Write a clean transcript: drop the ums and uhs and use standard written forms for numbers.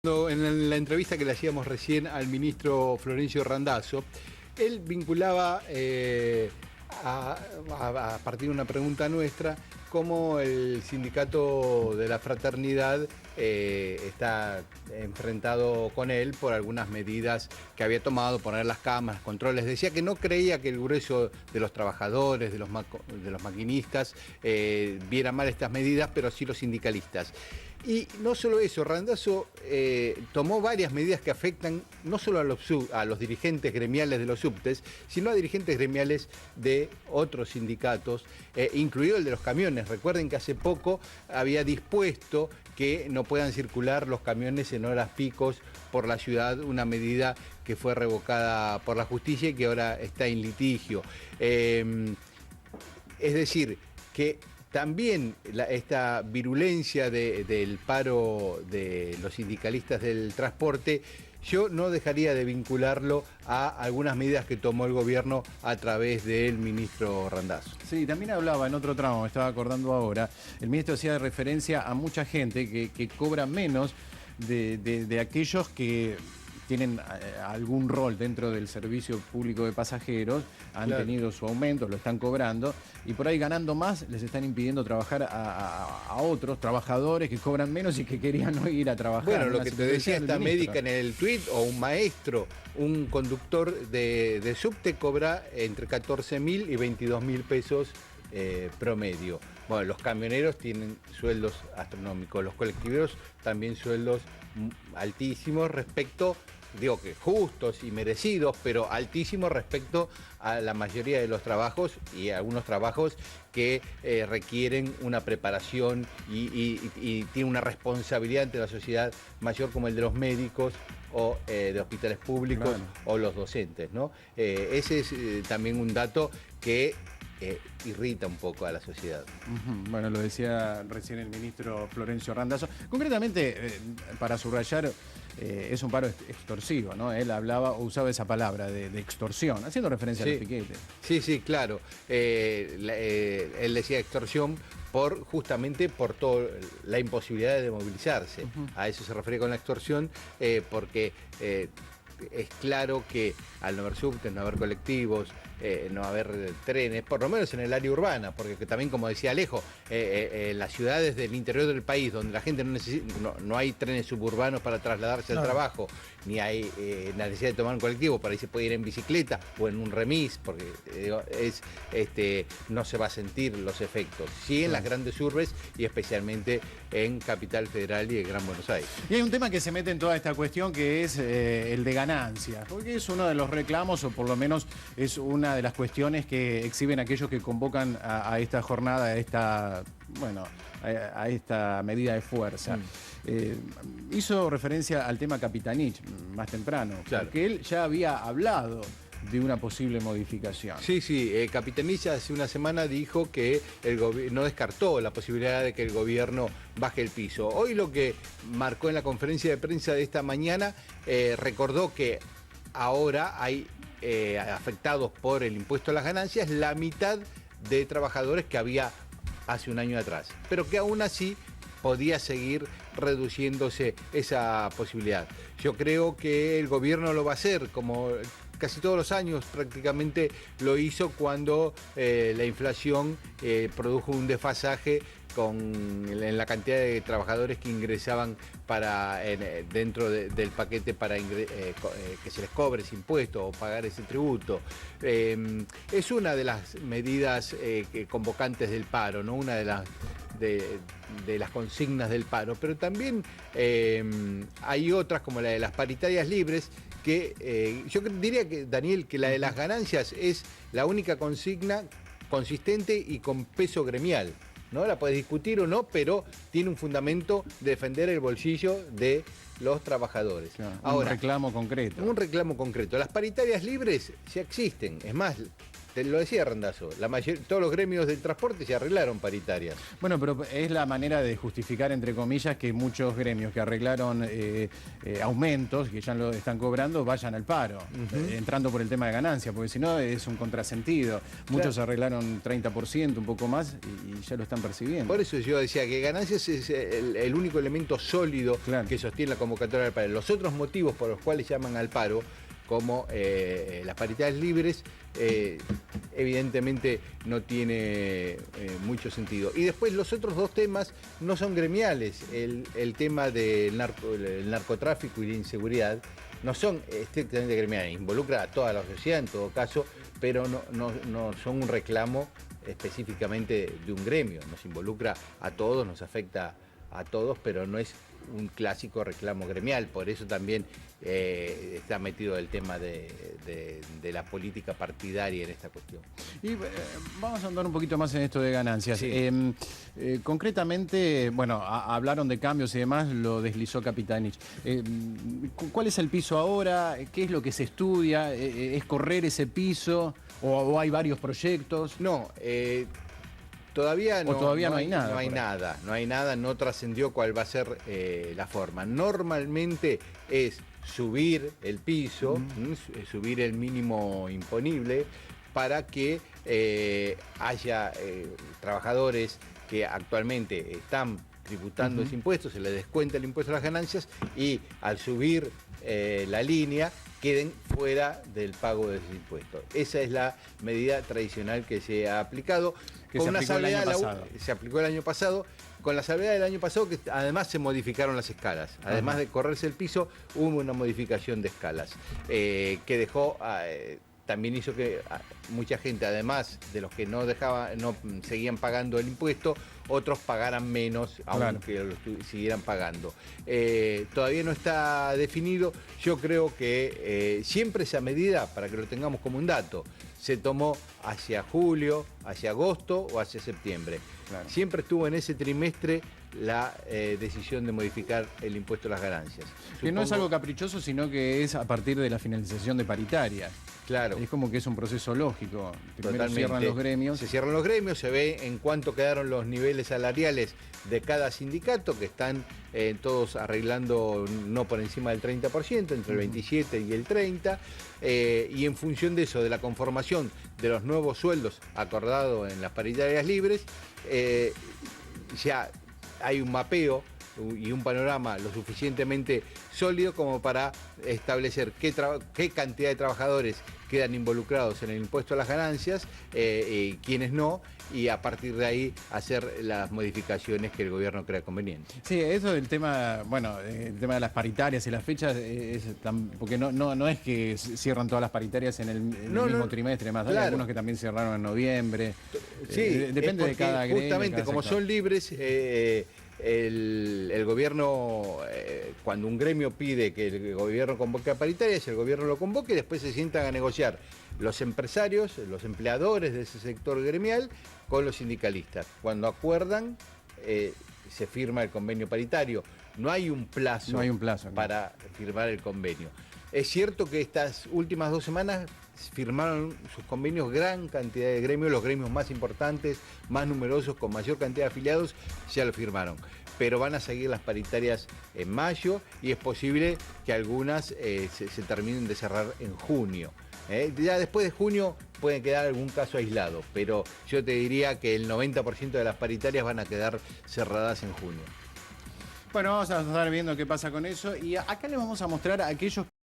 En la entrevista que le hacíamos recién al ministro Florencio Randazzo, él vinculaba a partir de una pregunta nuestra cómo el sindicato de la fraternidad está enfrentado con él por algunas medidas que había tomado, poner las cámaras, controles. Decía que no creía que el grueso de los trabajadores, de los maquinistas, viera mal estas medidas, pero sí los sindicalistas. Y no solo eso, Randazzo tomó varias medidas que afectan no solo a los dirigentes gremiales de los subtes, sino a dirigentes gremiales de otros sindicatos, incluido el de los camiones. Recuerden que hace poco había dispuesto que no puedan circular los camiones en horas picos por la ciudad, una medida que fue revocada por la justicia y que ahora está en litigio. Es decir, que también esta virulencia del paro de los sindicalistas del transporte, yo no dejaría de vincularlo a algunas medidas que tomó el gobierno a través del ministro Randazzo. Sí, también hablaba en otro tramo, me estaba acordando ahora, el ministro hacía referencia a mucha gente que cobra menos de aquellos que tienen algún rol dentro del servicio público de pasajeros, han tenido su aumento, lo están cobrando, y por ahí ganando más les están impidiendo trabajar a otros trabajadores que cobran menos y que querían no ir a trabajar. Bueno, lo que te decía esta médica en el tuit, o un maestro, un conductor de subte cobra entre 14.000 y 22.000 pesos promedio. Bueno, los camioneros tienen sueldos astronómicos, los colectiveros también sueldos altísimos respecto, digo que justos y merecidos, pero altísimos respecto a la mayoría de los trabajos y algunos trabajos que requieren una preparación y tienen una responsabilidad ante la sociedad mayor, como el de los médicos o de hospitales públicos, o los docentes, ¿no? Ese es también un dato que irrita un poco a la sociedad. Bueno, lo decía recién el ministro Florencio Randazzo. Concretamente, para subrayar, es un paro extorsivo, ¿no? Él hablaba o usaba esa palabra de extorsión, haciendo referencia al piquete. Sí, claro. Él decía extorsión justamente por toda la imposibilidad de movilizarse. A eso se refiere con la extorsión, porque es claro que al no haber subtes, no haber colectivos, no haber trenes, por lo menos en el área urbana, porque también, como decía Alejo, las ciudades del interior del país, donde la gente no hay trenes suburbanos para trasladarse al trabajo, ni hay la necesidad de tomar un colectivo, por ahí se puede ir en bicicleta o en un remis, porque no se va a sentir los efectos. Sí en las grandes urbes y especialmente en Capital Federal y el Gran Buenos Aires. Y hay un tema que se mete en toda esta cuestión, que es el de ganancias, porque es uno de los reclamos, o por lo menos es una de las cuestiones que exhiben aquellos que convocan a esta jornada, a esta medida de fuerza. Hizo referencia al tema Capitanich más temprano, porque él ya había hablado de una posible modificación. Sí, Capitanich hace una semana dijo que no descartó la posibilidad de que el gobierno baje el piso. Hoy lo que marcó en la conferencia de prensa de esta mañana, recordó que ahora hay afectados por el impuesto a las ganancias la mitad de trabajadores que había hace un año atrás, pero que aún así podía seguir reduciéndose esa posibilidad. Yo creo que el gobierno lo va a hacer, como casi todos los años prácticamente lo hizo cuando la inflación produjo un desfasaje en la cantidad de trabajadores que ingresaban dentro del paquete para que se les cobre ese impuesto o pagar ese tributo. Es una de las medidas convocantes del paro, ¿no? Una de las consignas del paro, pero también hay otras, como la de las paritarias libres, que yo diría que, Daniel, que la de las ganancias es la única consigna consistente y con peso gremial, ¿no? La puedes discutir o no, pero tiene un fundamento de defender el bolsillo de los trabajadores. Ahora, un reclamo concreto. Un reclamo concreto. Las paritarias libres ya existen. Es más, te lo decía Randazzo, todos los gremios del transporte se arreglaron paritarias. Bueno, pero es la manera de justificar, entre comillas, que muchos gremios que arreglaron aumentos, que ya lo están cobrando, vayan al paro, entrando por el tema de ganancias, porque si no es un contrasentido. Muchos arreglaron 30%, un poco más, y ya lo están percibiendo. Por eso yo decía que ganancias es el único elemento sólido que sostiene la convocatoria del paro. Los otros motivos por los cuales llaman al paro, como las paritarias libres, evidentemente no tiene mucho sentido. Y después los otros dos temas no son gremiales. El tema del narcotráfico y la inseguridad no son estrictamente gremiales. Involucra a toda la sociedad en todo caso, pero no son un reclamo específicamente de un gremio. Nos involucra a todos, nos afecta a todos, pero no es un clásico reclamo gremial. Por eso también está metido el tema de la política partidaria en esta cuestión. Y vamos a andar un poquito más en esto de ganancias. Sí. Concretamente, bueno, hablaron de cambios y demás, lo deslizó Capitanich. ¿Cuál es el piso ahora? ¿Qué es lo que se estudia? ¿Es correr ese piso? ¿O hay varios proyectos? No, todavía no hay nada. No hay nada, no trascendió cuál va a ser la forma. Normalmente es subir el piso, subir el mínimo imponible para que haya trabajadores que actualmente están tributando ese impuesto, se les descuenta el impuesto a las ganancias y al subir la línea queden fuera del pago de ese impuesto. Esa es la medida tradicional que se ha aplicado. Que se aplicó el año pasado. Se aplicó el año pasado, con la salvedad del año pasado que además se modificaron las escalas. Además de correrse el piso, hubo una modificación de escalas que dejó... también hizo que mucha gente, además de los que no seguían pagando el impuesto, otros pagaran menos, aunque lo siguieran pagando. Todavía no está definido. Yo creo que siempre esa medida, para que lo tengamos como un dato, se tomó hacia julio, hacia agosto o hacia septiembre. Claro. Siempre estuvo en ese trimestre la decisión de modificar el impuesto a las ganancias. Que no es algo caprichoso, sino que es a partir de la finalización de paritarias. Claro. Es como que es un proceso lógico. Primero Totalmente. cierran los gremios. Se cierran los gremios, se ve en cuánto quedaron los niveles salariales de cada sindicato, que están todos arreglando no por encima del 30%, entre el 27 y el 30%, y en función de eso, de la conformación de los nuevos sueldos acordados en las paritarias libres, ya hay un mapeo y un panorama lo suficientemente sólido como para establecer qué cantidad de trabajadores quedan involucrados en el impuesto a las ganancias, quiénes no, y a partir de ahí hacer las modificaciones que el gobierno crea convenientes. Sí, eso del tema, bueno, el tema de las paritarias y las fechas, porque no es que cierran todas las paritarias en el mismo trimestre, más. Hay algunos que también cerraron en noviembre. Sí, depende de cada gremio. Justamente, como son libres, el gobierno, cuando un gremio pide que el gobierno convoque a paritarias, el gobierno lo convoque y después se sientan a negociar los empresarios, los empleadores de ese sector gremial con los sindicalistas. Cuando acuerdan, se firma el convenio paritario. No hay un plazo, para firmar el convenio. Es cierto que estas últimas 2 semanas firmaron sus convenios gran cantidad de gremios, los gremios más importantes, más numerosos, con mayor cantidad de afiliados, ya lo firmaron. Pero van a seguir las paritarias en mayo y es posible que algunas se terminen de cerrar en junio. Ya después de junio pueden quedar algún caso aislado, pero yo te diría que el 90% de las paritarias van a quedar cerradas en junio. Bueno, vamos a estar viendo qué pasa con eso y acá les vamos a mostrar a aquellos